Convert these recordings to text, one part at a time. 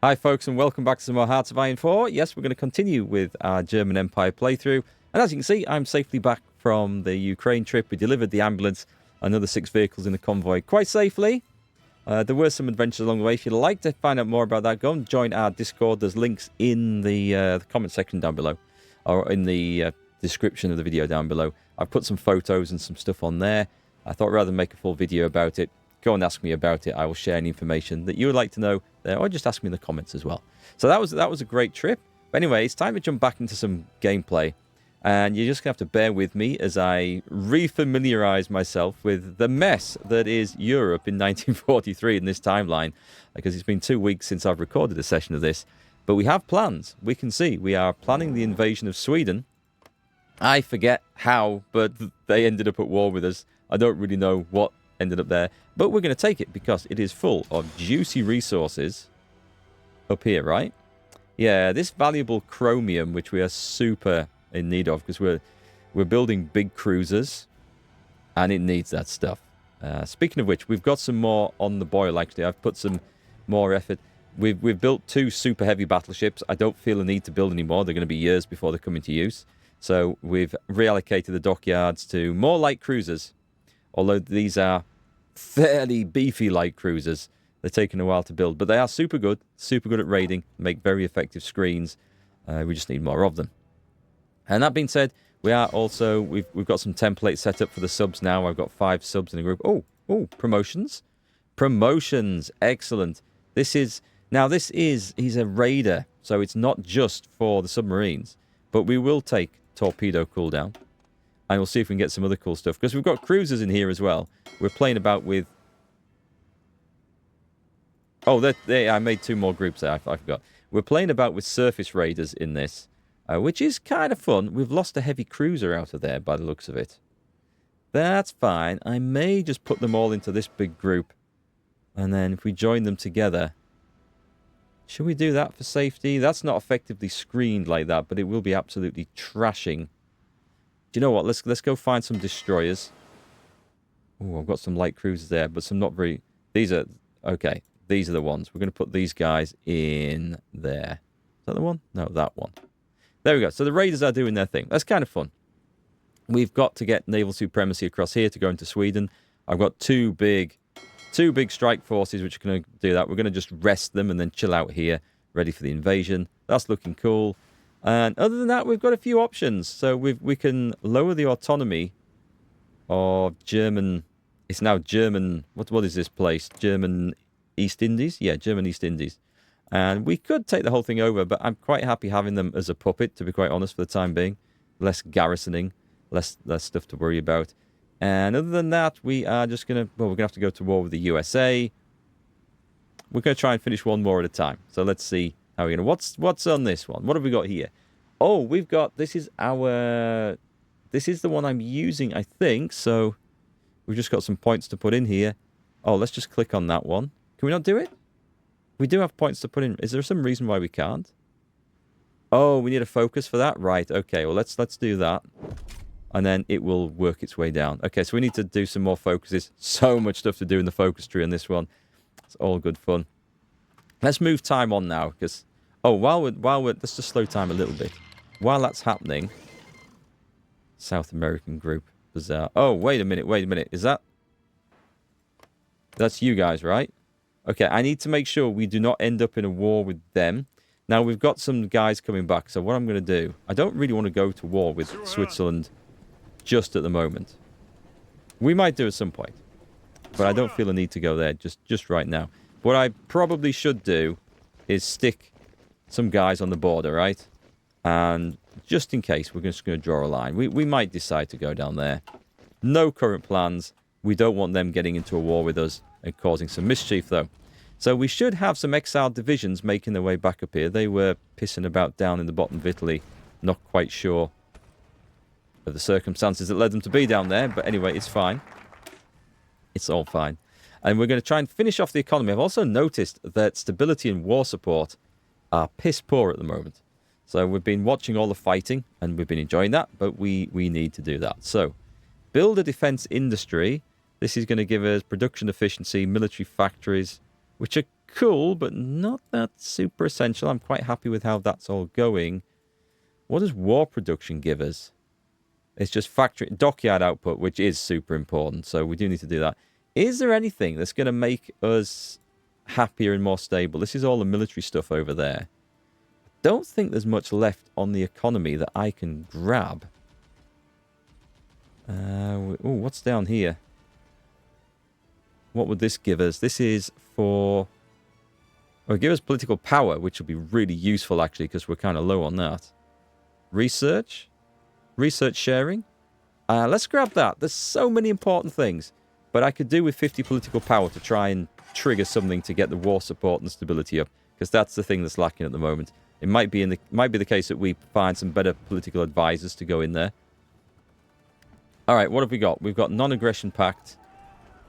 Hi folks, and welcome back to some more Hearts of Iron 4. Yes, we're going to continue with our German Empire playthrough. And as you can see, I'm safely back from the Ukraine trip. We delivered the ambulance, another 6 vehicles in the convoy quite safely. There were some adventures along the way. If you'd like to find out more about that, go and join our Discord. There's links in the comment section down below, or in the description of the video down below. I've put some photos and some stuff on there. I thought rather than make a full video about it, go and ask me about it. I will share any information that you would like to know there, or just ask me in the comments as well. So that was a great trip. But anyway, it's time to jump back into some gameplay. And you're just going to have to bear with me as I refamiliarize myself with the mess that is Europe in 1943 in this timeline. Because it's been 2 weeks since I've recorded a session of this. But we have plans. We can see we are planning the invasion of Sweden. I forget how, but they ended up at war with us. I don't really know what ended up there, but we're going to take it because it is full of juicy resources up here, right? Yeah, this valuable chromium, which we are super in need of because we're building big cruisers and it needs that stuff. Speaking of which, we've got some more on the boil. Actually, I've put some more effort. We've built 2 super heavy battleships. I don't feel a need to build any more. They're going to be years before they come into use. So we've reallocated the dockyards to more light cruisers. Although these are fairly beefy light cruisers. They're taking a while to build. But they are super good at raiding, make very effective screens. We just need more of them. And that being said, we are also, we've got some templates set up for the subs now. I've got 5 subs in a group. Oh, promotions. Promotions, excellent. He's a raider. So it's not just for the submarines. But we will take torpedo cooldown. And we'll see if we can get some other cool stuff. Because we've got cruisers in here as well. We're playing about with... Oh, I made 2 more groups there. I forgot. We're playing about with surface raiders in this. Which is kind of fun. We've lost a heavy cruiser out of there by the looks of it. That's fine. I may just put them all into this big group. And then if we join them together... Should we do that for safety? That's not effectively screened like that. But it will be absolutely trashing. Do you know what? Let's go find some destroyers. Oh, I've got some light cruisers there, but some not very... These are... Okay, these are the ones. We're going to put these guys in there. Is that the one? No, that one. There we go. So the raiders are doing their thing. That's kind of fun. We've got to get naval supremacy across here to go into Sweden. I've got two big strike forces which are going to do that. We're going to just rest them and then chill out here, ready for the invasion. That's looking cool. And other than that, we've got a few options. So we can lower the autonomy of German... It's now German... What is this place? German East Indies? Yeah, German East Indies. And we could take the whole thing over, but I'm quite happy having them as a puppet, to be quite honest, for the time being. Less garrisoning, less stuff to worry about. And other than that, we are just going to... Well, we're going to have to go to war with the USA. We're going to try and finish one more at a time. So let's see how we're going to... What's on this one? What have we got here? Oh, we've got... This is our... This is the one I'm using, I think. So we've just got some points to put in here. Oh, let's just click on that one. Can we not do it? We do have points to put in. Is there some reason why we can't? Oh, we need a focus for that? Right, okay. Well, let's do that. And then it will work its way down. Okay, so we need to do some more focuses. So much stuff to do in the focus tree on this one. It's all good fun. Let's move time on now, because... Oh, while we're... Let's just slow time a little bit. While that's happening... South American group. Bizarre. Oh, wait a minute. Is that... That's you guys, right? Okay, I need to make sure we do not end up in a war with them. Now, we've got some guys coming back, so what I'm going to do... I don't really want to go to war with Switzerland just at the moment. We might do at some point. But I don't feel a need to go there just right now. What I probably should do is stick some guys on the border, right? And just in case, we're just going to draw a line. We might decide to go down there. No current plans. We don't want them getting into a war with us and causing some mischief, though. So we should have some exiled divisions making their way back up here. They were pissing about down in the bottom of Italy. Not quite sure of the circumstances that led them to be down there. But anyway, it's fine. It's all fine. And we're going to try and finish off the economy. I've also noticed that stability and war support are piss poor at the moment. So we've been watching all the fighting, and we've been enjoying that, but we need to do that. So, build a defense industry. This is going to give us production efficiency, military factories, which are cool, but not that super essential. I'm quite happy with how that's all going. What does war production give us? It's just factory dockyard output, which is super important. So we do need to do that. Is there anything that's going to make us happier and more stable? This is all the military stuff over there. Don't think there's much left on the economy that I can grab. Oh, what's down here? What would this give us? This is for... Oh, give us political power, which will be really useful, actually, because we're kind of low on that. Research? Research sharing? Let's grab that. There's so many important things. But I could do with 50 political power to try and trigger something to get the war support and stability up, because that's the thing that's lacking at the moment. It might be the case that we find some better political advisors to go in there. All right, what have we got? We've got non-aggression pact.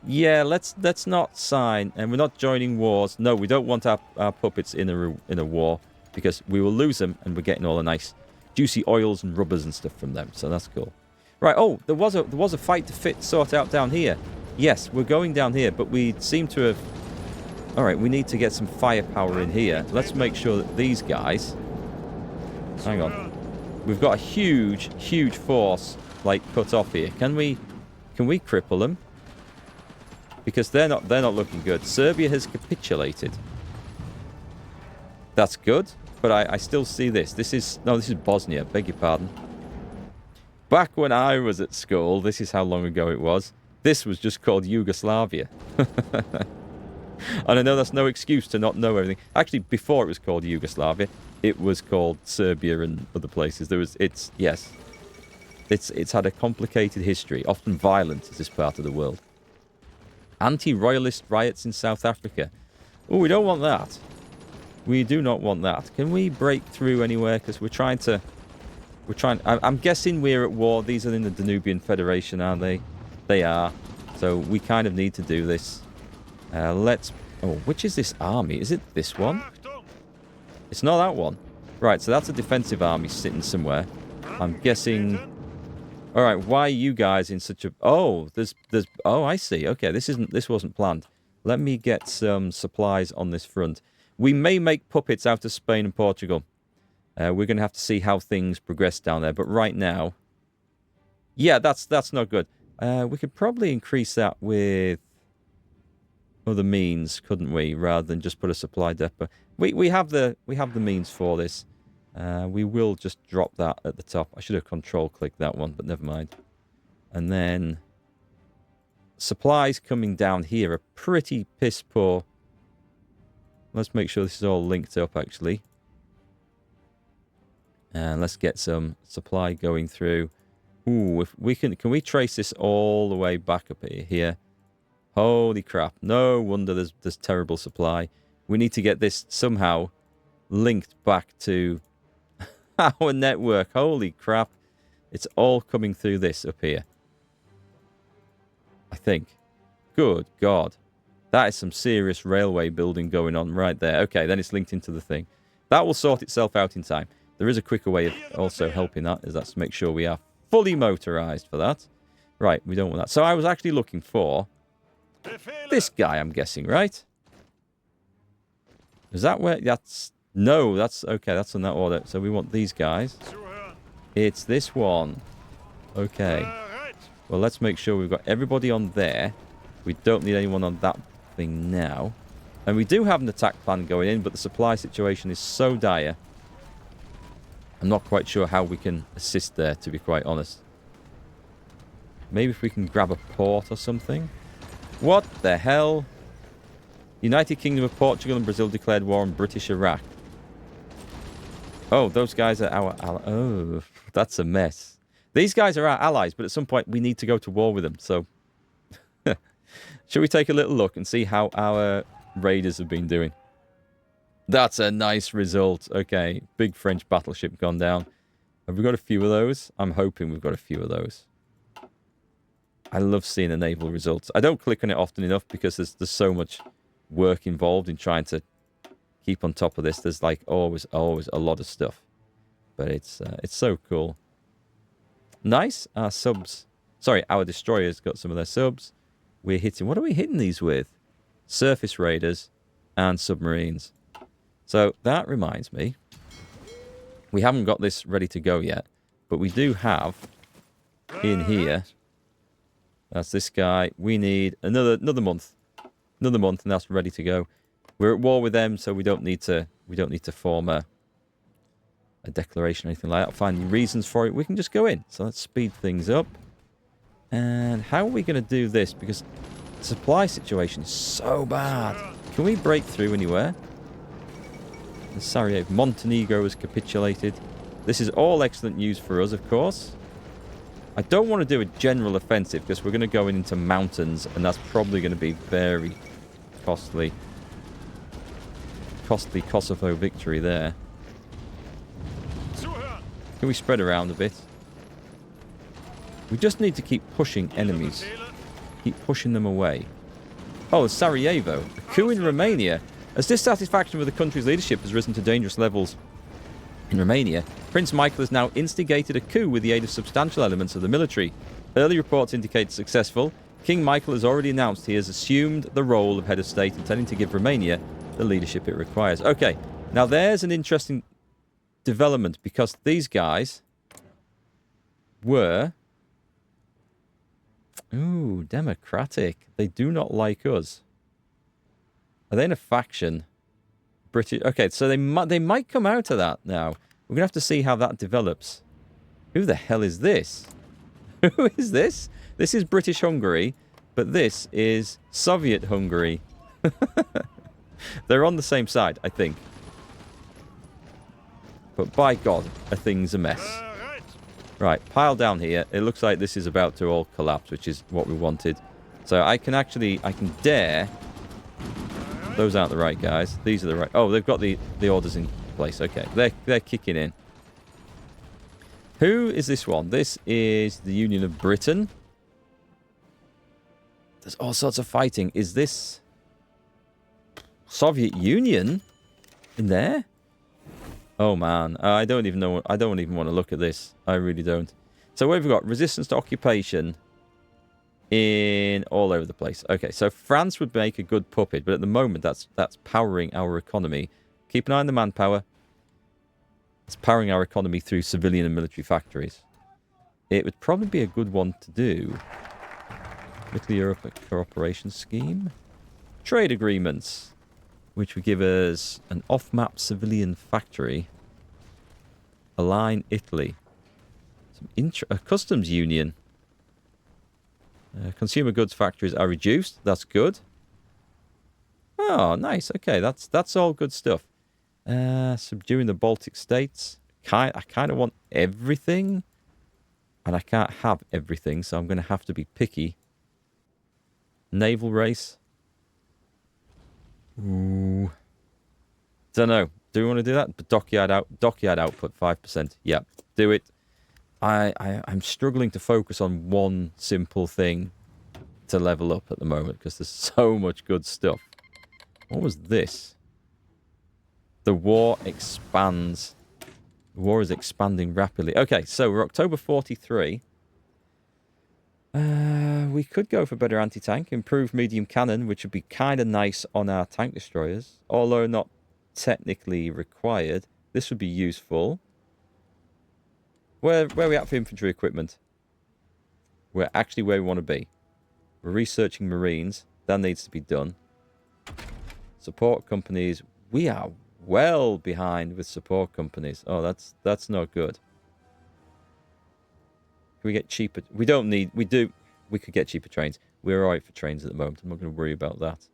Yeah, let's not sign, and we're not joining wars. No, we don't want our puppets in a war, because we will lose them, and we're getting all the nice juicy oils and rubbers and stuff from them. So that's cool. Right. Oh, there was a fight to sort out down here. Yes, we're going down here, but we seem to have... All right, we need to get some firepower in here. Let's make sure that these guys... Hang on. We've got a huge, huge force, like, cut off here. Can we cripple them? Because they're not looking good. Serbia has capitulated. That's good, but I still see this. This is Bosnia, beg your pardon. Back when I was at school, this is how long ago it was, this was just called Yugoslavia. And I know that's no excuse to not know everything. Actually, before it was called Yugoslavia, it was called Serbia and other places. It's had a complicated history, often violent as this part of the world. Anti-royalist riots in South Africa. Oh, we don't want that. We do not want that. Can we break through anywhere? Because I'm guessing we're at war. These are in the Danubian Federation, aren't they? They are. So we kind of need to do this. Which is this army? Is it this one? It's not that one. Right, so that's a defensive army sitting somewhere. I'm guessing... All right, why are you guys in such a... Oh, there's... Oh, I see. Okay, this wasn't planned. Let me get some supplies on this front. We may make puppets out of Spain and Portugal. We're going to have to see how things progress down there. But right now... Yeah, that's not good. We could probably increase that with other means, couldn't we? Rather than just put a supply depot. We have the means for this. We will just drop that at the top. I should have control-clicked that one, but never mind. And then... Supplies coming down here are pretty piss-poor. Let's make sure this is all linked up, actually. And let's get some supply going through. Ooh, if we can we trace this all the way back up here? Holy crap. No wonder there's terrible supply. We need to get this somehow linked back to our network. Holy crap. It's all coming through this up here. I think. Good God. That is some serious railway building going on right there. Okay, then it's linked into the thing. That will sort itself out in time. There is a quicker way of also helping that, is that's to make sure we are fully motorized for that. Right, we don't want that. So I was actually looking for this guy, I'm guessing, right? Is that where... That's... No, that's... Okay, that's in that order. So we want these guys. It's this one. Okay. Well, let's make sure we've got everybody on there. We don't need anyone on that thing now. And we do have an attack plan going in, but the supply situation is so dire. I'm not quite sure how we can assist there, to be quite honest. Maybe if we can grab a port or something. What the hell? United Kingdom of Portugal and Brazil declared war on British Iraq. Oh, those guys are our allies. Oh, that's a mess. These guys are our allies, but at some point we need to go to war with them. So, shall we take a little look and see how our raiders have been doing? That's a nice result. Okay, big French battleship gone down. Have we got a few of those? I'm hoping we've got a few of those. I love seeing the naval results. I don't click on it often enough because there's so much work involved in trying to keep on top of this. There's like always a lot of stuff. But it's so cool. Nice. Our subs... Sorry, our destroyers got some of their subs. We're hitting... What are we hitting these with? Surface raiders. and submarines. So that reminds me, we haven't got this ready to go yet, but we do have in here. That's this guy. We need another month, and that's ready to go. We're at war with them, so we don't need to form a declaration or anything like that. Find reasons for it. We can just go in. So let's speed things up. And how are we going to do this? Because the supply situation is so bad. Can we break through anywhere? The Sarajevo, Montenegro has capitulated. This is all excellent news for us, of course. I don't want to do a general offensive because we're going to go into mountains, and that's probably going to be very costly. Costly Kosovo victory there. Can we spread around a bit? We just need to keep pushing enemies. Keep pushing them away. Oh, Sarajevo. A coup in Romania. As dissatisfaction with the country's leadership has risen to dangerous levels in Romania, Prince Michael has now instigated a coup with the aid of substantial elements of the military. Early reports indicate successful. King Michael has already announced he has assumed the role of head of state, intending to give Romania the leadership it requires. Okay, now there's an interesting development, because these guys were... Ooh, democratic. They do not like us. Are they in a faction? British. Okay, so they might come out of that now. We're going to have to see how that develops. Who the hell is this? Who is this? This is British Hungary, but this is Soviet Hungary. They're on the same side, I think. But by God, a thing's a mess. Right, pile down here. It looks like this is about to all collapse, which is what we wanted. So I can dare... Those aren't the right guys. These are the right... Oh, they've got the orders in place. Okay, they're kicking in. Who is this one? This is the Union of Britain. There's all sorts of fighting. Is this Soviet Union in there? Oh, man. I don't even know. I don't even want to look at this. I really don't. So what have we got? Resistance to occupation in all over the place. Okay, so France would make a good puppet, but at the moment that's powering our economy. Keep an eye on the manpower. It's powering our economy through civilian and military factories. It would probably be a good one to do. Italy-Europe cooperation scheme. Trade agreements, which would give us an off-map civilian factory. Align Italy. A customs union. Consumer goods factories are reduced. That's good. Oh, nice. Okay, that's all good stuff. Subduing the Baltic states. I kind of want everything. And I can't have everything, so I'm going to have to be picky. Naval race. Ooh. Don't know. Do we want to do that? But dockyard output 5%. Yeah, do it. I'm struggling to focus on one simple thing to level up at the moment because there's so much good stuff. What was this? The war expands. The war is expanding rapidly. Okay, so we're October 43. We could go for better anti-tank, improved medium cannon, which would be kind of nice on our tank destroyers, although not technically required. This would be useful. Where are we at for infantry equipment? We're actually where we want to be. We're researching Marines. That needs to be done. Support companies. We are well behind with support companies. Oh, that's not good. Can we get cheaper? We don't need... We could get cheaper trains. We're alright for trains at the moment. I'm not going to worry about that.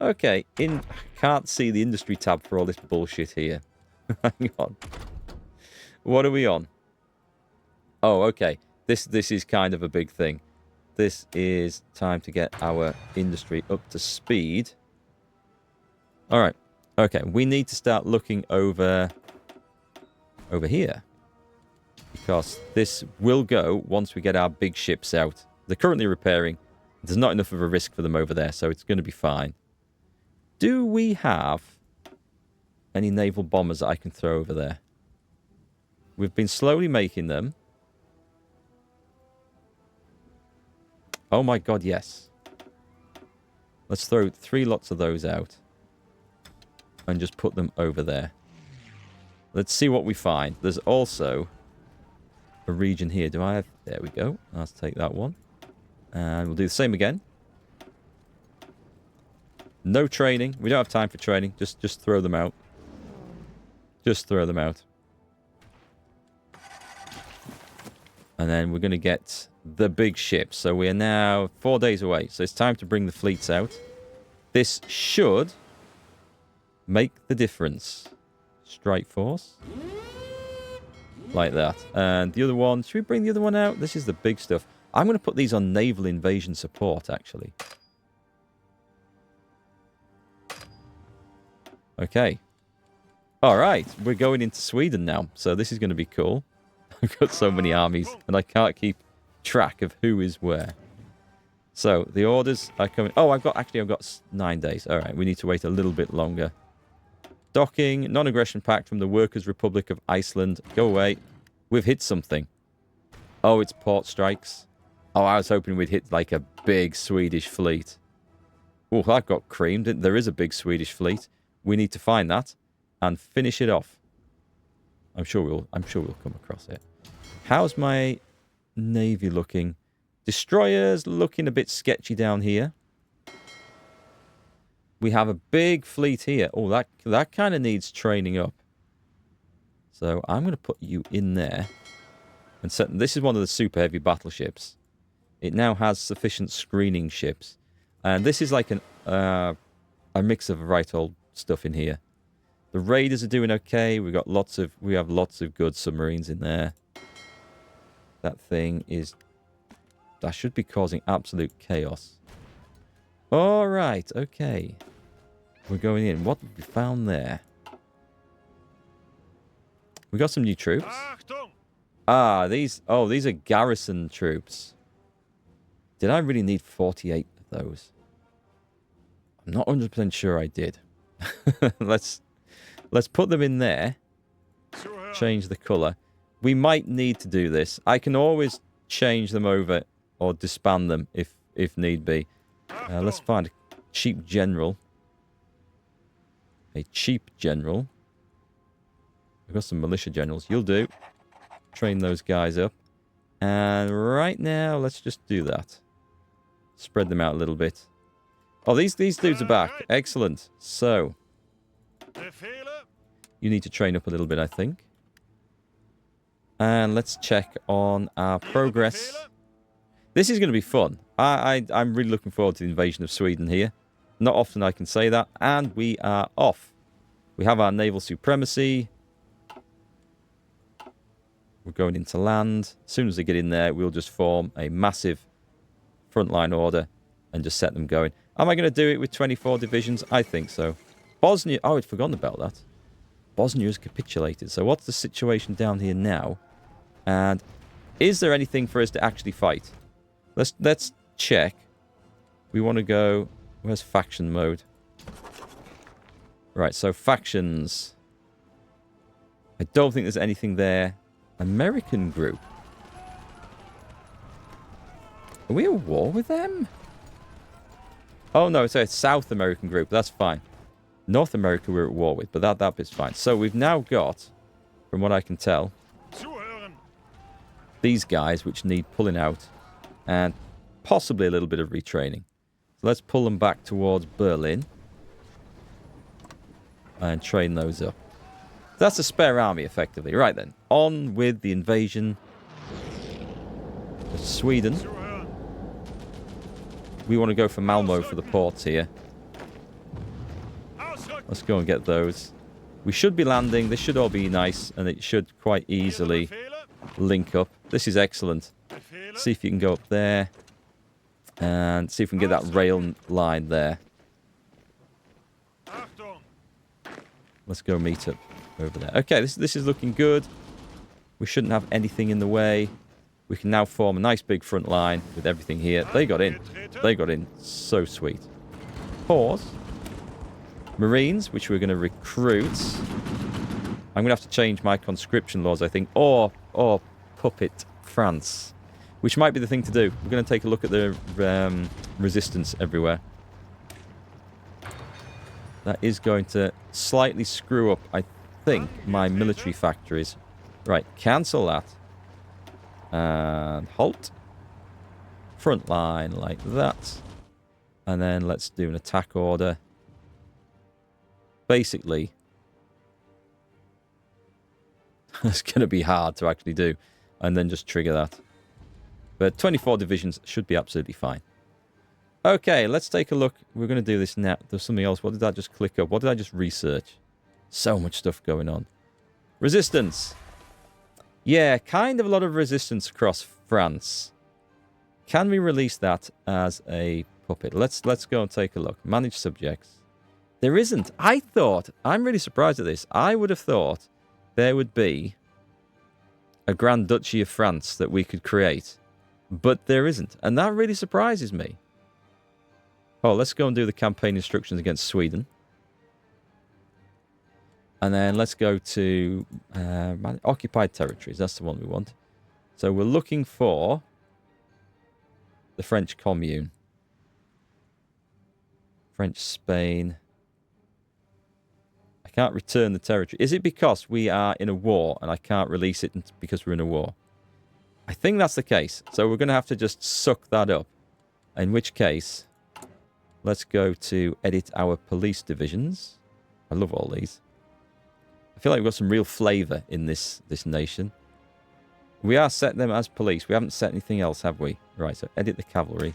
Okay. I can't see the industry tab for all this bullshit here. Hang on. What are we on? Oh, okay. This is kind of a big thing. This is time to get our industry up to speed. All right. Okay, we need to start looking over here. Because this will go once we get our big ships out. They're currently repairing. There's not enough of a risk for them over there, so it's going to be fine. Do we have any naval bombers that I can throw over there? We've been slowly making them. Oh my god, yes. Let's throw 3 lots of those out. and just put them over there. Let's see what we find. There's also a region here. Do I have... There we go. Let's take that one. And we'll do the same again. No training. We don't have time for training. Just throw them out. Just throw them out. And then we're going to get the big ships. So we are now 4 days away. So it's time to bring the fleets out. This should make the difference. Strike force. Like that. And the other one, should we bring the other one out? This is the big stuff. I'm going to put these on naval invasion support, actually. Okay. All right. We're going into Sweden now. So this is going to be cool. I've got so many armies, and I can't keep track of who is where. So the orders are coming. Oh, I've got 9 days. All right. We need to wait a little bit longer. Docking, non-aggression pact from the Workers' Republic of Iceland. Go away. We've hit something. Oh, it's port strikes. Oh, I was hoping we'd hit like a big Swedish fleet. Oh, that got creamed. There is a big Swedish fleet. We need to find that and finish it off. I'm sure we'll come across it. How's my navy looking? Destroyers looking a bit sketchy down here. We have a big fleet here. Oh, that kind of needs training up. So I'm going to put you in there. And set, this is one of the super heavy battleships. It now has sufficient screening ships. And this is like a mix of right old stuff in here. The raiders are doing okay. We have lots of good submarines in there. That should be causing absolute chaos. All right, okay. We're going in. What have we found there? We got some new troops. Ah, these are garrison troops. Did I really need 48 of those? I'm not 100% sure I did. Let's put them in there. Change the color. We might need to do this. I can always change them over or disband them if need be. Let's find a cheap general. A cheap general. We've got some militia generals. You'll do. Train those guys up. And right now, let's just do that. Spread them out a little bit. Oh, these dudes are back. Excellent. So, you need to train up a little bit, I think. And let's check on our progress. This is going to be fun. I'm really looking forward to the invasion of Sweden here. Not often I can say that. And we are off. We have our naval supremacy. We're going into land. As soon as they get in there, we'll just form a massive frontline order and just set them going. Am I going to do it with 24 divisions? I think so. Bosnia... Oh, I'd forgotten about that. Bosnia has capitulated. So what's the situation down here now? And is there anything for us to actually fight? Let's check. We want to go... Where's faction mode? Right, so factions. I don't think there's anything there. American group. Are we at war with them? Oh, no, it's a South American group. That's fine. North America we're at war with, but that bit's fine. So we've now got, from what I can tell, these guys which need pulling out and possibly a little bit of retraining. So let's pull them back towards Berlin and train those up. That's a spare army, effectively. Right then, on with the invasion of Sweden. We want to go for Malmo for the ports here. Let's go and get those. We should be landing. This should all be nice, and it should quite easily link up. This is excellent. See if you can go up there. And see if we can get that rail line there. Let's go meet up over there. Okay, this is looking good. We shouldn't have anything in the way. We can now form a nice big front line with everything here. They got in. They got in. So sweet. Pause. Marines, which we're going to recruit. I'm going to have to change my conscription laws, I think. Or puppet France. Which might be the thing to do. We're going to take a look at the resistance everywhere. That is going to slightly screw up, I think, my military factories. Right, cancel that. And halt. Front line like that. And then let's do an attack order. Basically, it's going to be hard to actually do. And then just trigger that. But 24 divisions should be absolutely fine. Okay, let's take a look. We're going to do this now. There's something else. What did I just click up? What did I just research? So much stuff going on. Resistance. Yeah, kind of a lot of resistance across France. Can we release that as a puppet? Let's go and take a look. Manage subjects. There isn't. I'm really surprised at this. I would have thought there would be a Grand Duchy of France that we could create. But there isn't. And that really surprises me. Oh, let's go and do the campaign instructions against Sweden. And then let's go to occupied territories. That's the one we want. So we're looking for the French Commune. French Spain. I can't return the territory. Is it because we are in a war and I can't release it because we're in a war? I think that's the case. So we're going to have to just suck that up. In which case, let's go to edit our police divisions. I love all these. I feel like we've got some real flavour in this nation. We are setting them as police. We haven't set anything else, have we? Right, so edit the cavalry.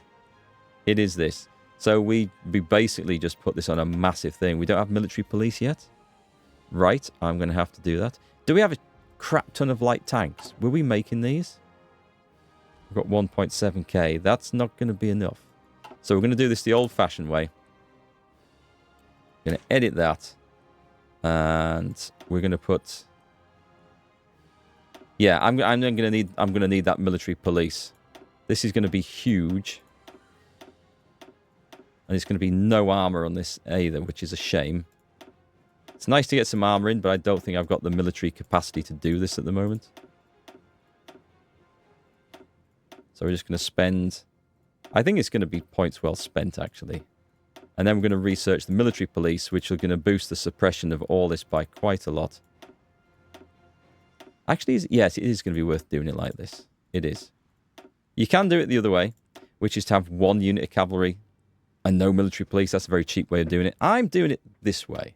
It is this. So we basically just put this on a massive thing. We don't have military police yet. Right, I'm going to have to do that. Do we have a crap ton of light tanks? Were we making these? We've got 1.7k. That's not going to be enough. So we're going to do this the old-fashioned way. Going to edit that. And we're going to put... Yeah, I'm going to need that military police. This is going to be huge. And it's going to be no armor on this either, which is a shame. It's nice to get some armor in, but I don't think I've got the military capacity to do this at the moment. So we're just going to spend... I think it's going to be points well spent, actually. And then we're going to research the military police, which are going to boost the suppression of all this by quite a lot. Actually, yes, it is going to be worth doing it like this. It is. You can do it the other way, which is to have one unit of cavalry and no military police. That's a very cheap way of doing it. I'm doing it this way.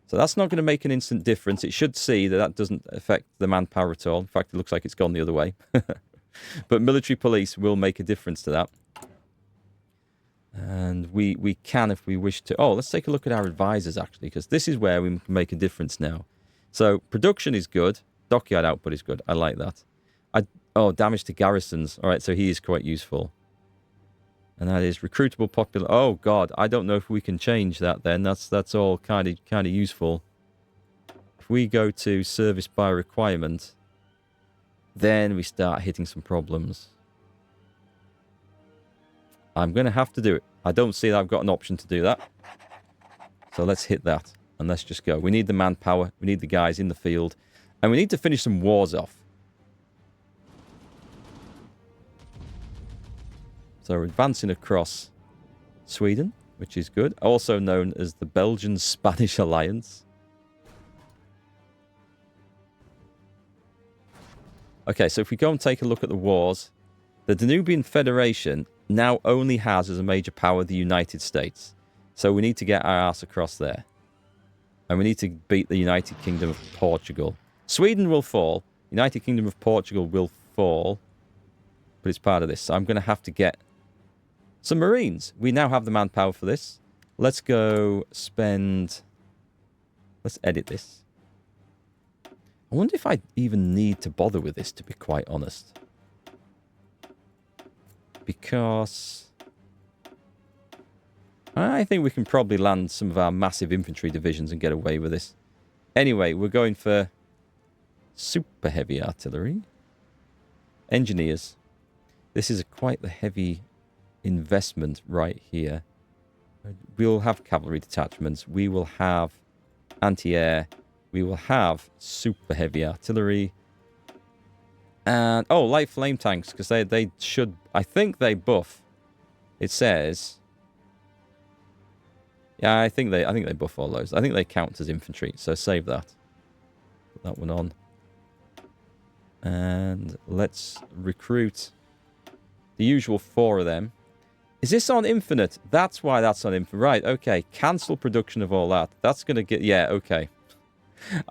So that's not going to make an instant difference. It should see that that doesn't affect the manpower at all. In fact, it looks like it's gone the other way. But military police will make a difference to that. And we can, if we wish to... Oh, let's take a look at our advisors, actually, because this is where we can make a difference now. So, production is good. Dockyard output is good. I like that. Oh, damage to garrisons. All right, so he is quite useful. And that is recruitable popular... Oh, God, I don't know if we can change that then. That's all kind of useful. If we go to service by requirement, then we start hitting some problems. I'm going to have to do it. I don't see that I've got an option to do that. So let's hit that. And let's just go. We need the manpower. We need the guys in the field. And we need to finish some wars off. So we're advancing across Sweden, which is good. Also known as the Belgian-Spanish Alliance. Okay, so if we go and take a look at the wars, the Danubian Federation now only has as a major power the United States. So we need to get our ass across there. And we need to beat the United Kingdom of Portugal. Sweden will fall. United Kingdom of Portugal will fall. But it's part of this. So I'm going to have to get some Marines. We now have the manpower for this. Let's go spend... Let's edit this. I wonder if I even need to bother with this, to be quite honest. Because I think we can probably land some of our massive infantry divisions and get away with this. Anyway, we're going for super heavy artillery. Engineers. This is quite the heavy investment right here. We'll have cavalry detachments. We will have anti-air. We will have super heavy artillery. And, oh, light flame tanks, because they should, I think they buff. It says Yeah, I think they buff all those. I think they count as infantry, so save that. Put that one on. And let's recruit the usual 4 of them. Is this on infinite? That's why that's on infinite. Right, okay. Cancel production of all that. That's going to get... Yeah, okay.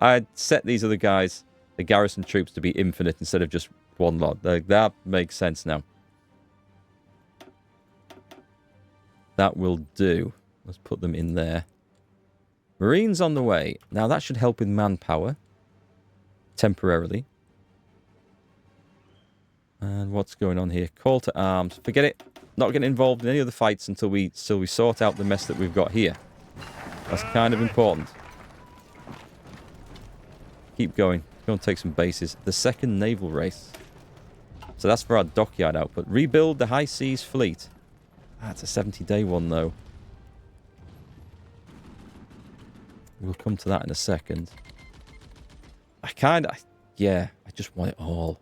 I'd set these other guys, the garrison troops, to be infinite instead of just one lot. That makes sense now. That will do. Let's put them in there. Marines on the way. Now, that should help with manpower. Temporarily. And what's going on here? Call to arms. Forget it. Not getting involved in any other fights until we sort out the mess that we've got here. That's kind of important. Keep going. Go and take some bases. The second naval race. So that's for our dockyard output. Rebuild the high seas fleet. That's a 70-day one, though. We'll come to that in a second. Yeah, I just want it all.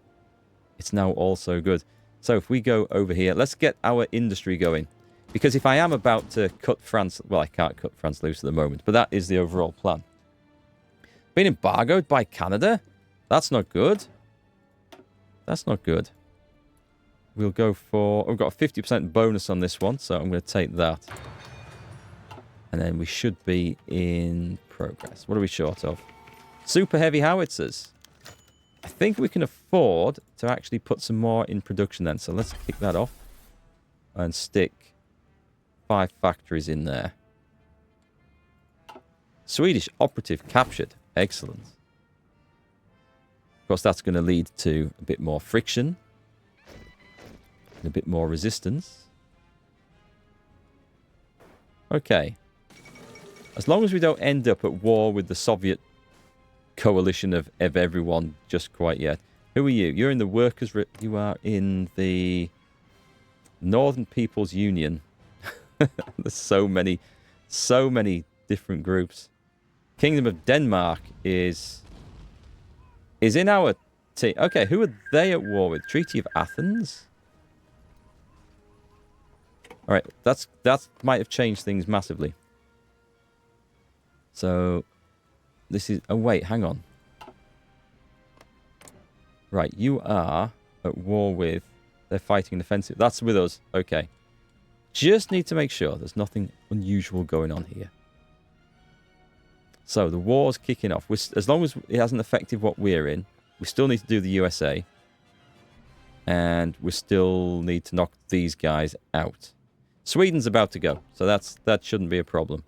It's now all so good. So if we go over here, let's get our industry going. Because if I am about to cut France... Well, I can't cut France loose at the moment, but that is the overall plan. Being embargoed by Canada? That's not good. That's not good. We'll go for... We've got a 50% bonus on this one, so I'm going to take that. And then we should be in progress. What are we short of? Super heavy howitzers. I think we can afford to actually put some more in production then. So let's kick that off and stick 5 factories in there. Swedish operative captured. Excellent. Of course, that's going to lead to a bit more friction and a bit more resistance. Okay. As long as we don't end up at war with the Soviet coalition of everyone just quite yet. Who are you? You're in the workers... You are in the Northern People's Union. There's so many different groups. Kingdom of Denmark is in our team. Okay, who are they at war with? Treaty of Athens? All right, that might have changed things massively. So this is... Oh, wait, hang on. Right, you are at war with... They're fighting defensive. That's with us. Okay. Just need to make sure there's nothing unusual going on here. So, the war's kicking off. As long as it hasn't affected what we're in, we still need to do the USA. And we still need to knock these guys out. Sweden's about to go, so that shouldn't be a problem.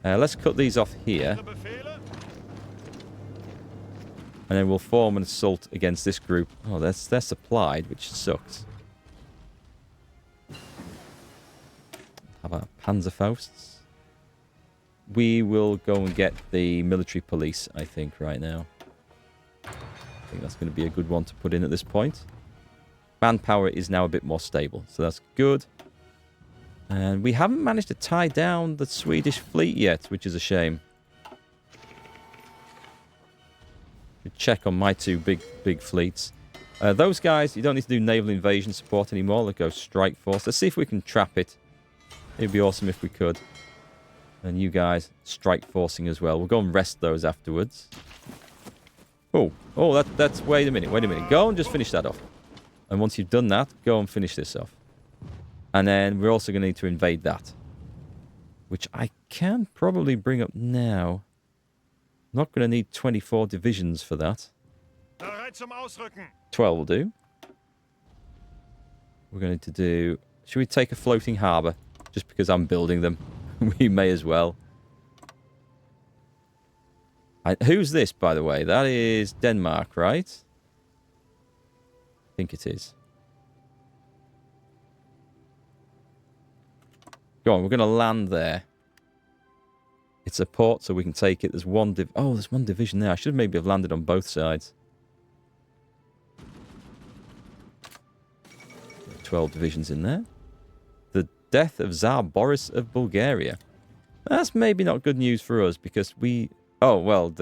Let's cut these off here. And then we'll form an assault against this group. Oh, they're supplied, which sucks. How about Panzerfausts? We will go and get the military police, I think, right now. I think that's going to be a good one to put in at this point. Manpower is now a bit more stable, so that's good. And we haven't managed to tie down the Swedish fleet yet, which is a shame. Check on my 2 big fleets. Those guys, you don't need to do naval invasion support anymore. They'll go strike force. Let's see if we can trap it. It'd be awesome if we could. And you guys, strike forcing as well. We'll go and rest those afterwards. Oh, that's... Wait a minute. Go and just finish that off. And once you've done that, go and finish this off. And then we're also going to need to invade that. Which I can probably bring up now. Not going to need 24 divisions for that. 12 will do. We're going to do... Should we take a floating harbour? Just because I'm building them. We may as well. Who's this, by the way? That is Denmark, right? I think it is. Go on, we're going to land there. It's a port, so we can take it. There's one there's one division there. I should maybe have landed on both sides. 12 divisions in there. The death of Tsar Boris of Bulgaria. That's maybe not good news for us, because we... Oh, well,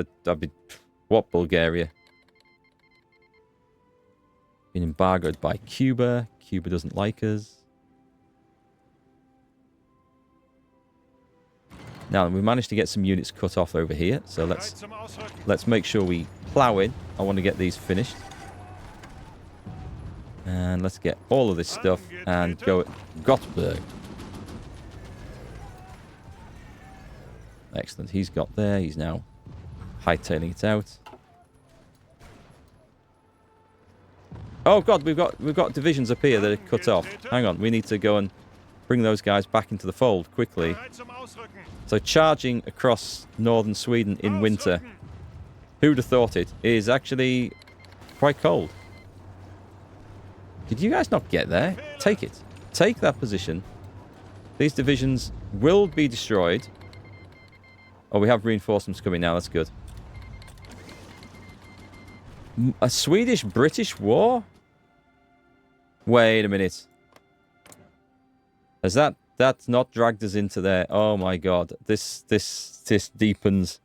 what Bulgaria? Been embargoed by Cuba. Cuba doesn't like us. Now, we managed to get some units cut off over here, so let's make sure we plow in. I want to get these finished. And let's get all of this stuff and go at Gothenburg. Excellent. He's got there. He's now hightailing it out. Oh god, we've got divisions up here that are cut off. Hang on, we need to go and bring those guys back into the fold quickly. So charging across northern Sweden in winter, who'd have thought it, is actually quite cold. Did you guys not get there? Take it. Take that position. These divisions will be destroyed. Oh, we have reinforcements coming now. That's good. A Swedish-British war? Wait a minute. Has that not dragged us into there? Oh my god. This deepens